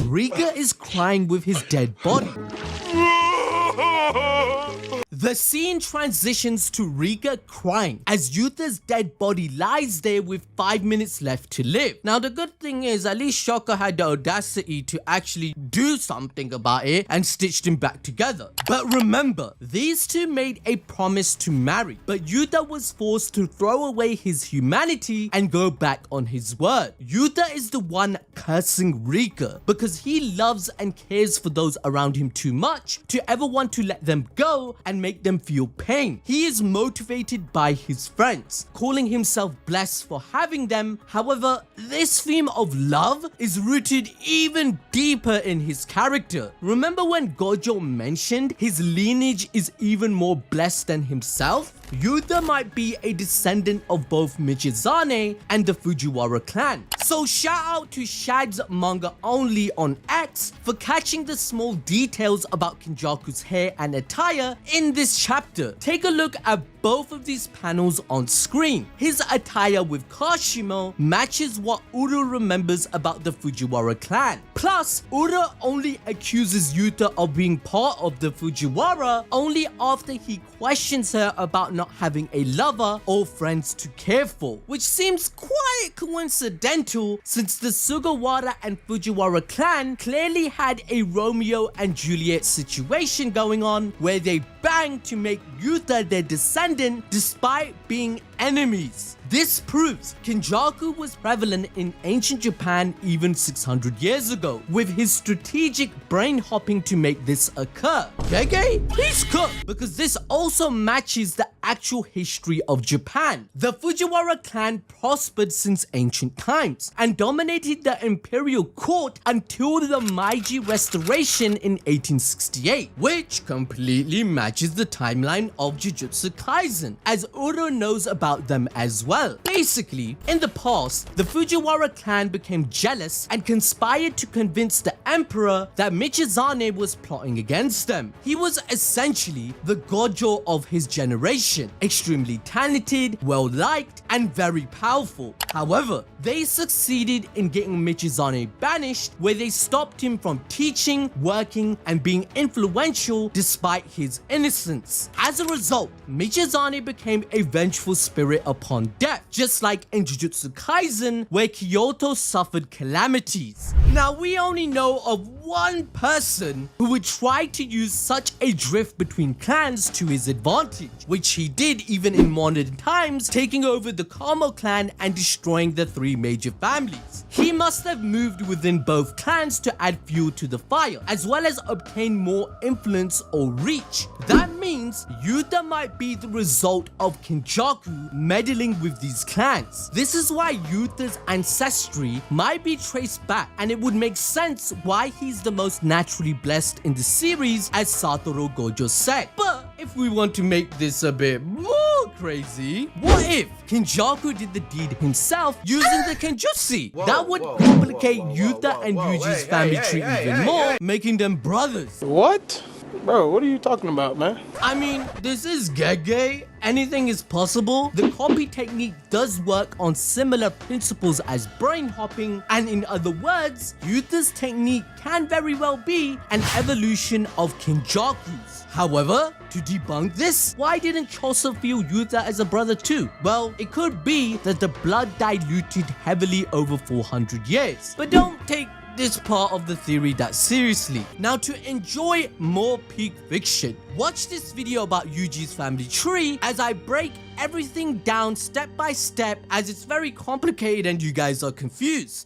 Rika is crying with his dead body. The scene transitions to Rika crying as Yuta's dead body lies there with 5 minutes left to live. Now the good thing is at least Shoko had the audacity to actually do something about it and stitched him back together. But remember, these two made a promise to marry, but Yuta was forced to throw away his humanity and go back on his word. Yuta is the one cursing Rika because he loves and cares for those around him too much to ever want to let them go and make them feel pain. He is motivated by his friends, calling himself blessed for having them. However, this theme of love is rooted even deeper in his character. Remember when Gojo mentioned his lineage is even more blessed than himself? Yuta might be a descendant of both Michizane and the Fujiwara clan. So shout out to Shad's Manga Only on X for catching the small details about Kenjaku's hair and attire in this chapter. Take a look at both of these panels on screen. His attire with Kashimo matches what Uru remembers about the Fujiwara clan. Plus, Uru only accuses Yuta of being part of the Fujiwara only after he questions her about not having a lover or friends to care for, which seems quite coincidental since the Sugawara and Fujiwara clan clearly had a Romeo and Juliet situation going on where they banged to make Yuta their descendant despite being enemies. This proves Kenjaku was prevalent in ancient Japan even 600 years ago, with his strategic brain hopping to make this occur. Gege, please cook, because this also matches the actual history of Japan. The Fujiwara clan prospered since ancient times and dominated the imperial court until the Meiji Restoration in 1868, which completely matches the timeline of Jujutsu Kaisen, as Uro knows about them as well. Basically, in the past, the Fujiwara clan became jealous and conspired to convince the emperor that Michizane was plotting against them. He was essentially the Gojo of his generation, extremely talented, well-liked, and very powerful. However, they succeeded in getting Michizane banished, where they stopped him from teaching, working, and being influential despite his innocence. As a result, Michizane became a vengeful spirit upon death, just like in Jujutsu Kaisen, where Kyoto suffered calamities. Now, we only know of one person who would try to use such a drift between clans to his advantage, which he did even in modern times, taking over the Kamo clan and destroying the three major families. He must have moved within both clans to add fuel to the fire, as well as obtain more influence or reach. That means Yuta might be the result of Kenjaku meddling with these clans. This is why Yuta's ancestry might be traced back, and it would make sense why he's the most naturally blessed in the series, as Satoru Gojo said. But if we want to make this a bit more crazy, what if Kenjaku did the deed himself using the Kenjutsu? That would complicate Yuta and Yuji's family tree even more, making them brothers. What? Bro, what are you talking about, man? I mean, this is Gege. Anything is possible. The copy technique does work on similar principles as brain hopping, and in other words, Yuta's technique can very well be an evolution of Kenjaku's. However, to debunk this, why didn't Choso feel Yuta as a brother too? Well, it could be that the blood diluted heavily over 400 years. But don't take this part of the theory that seriously. Now, to enjoy more peak fiction, watch this video about Yuji's family tree as I break everything down step by step, as it's very complicated and you guys are confused.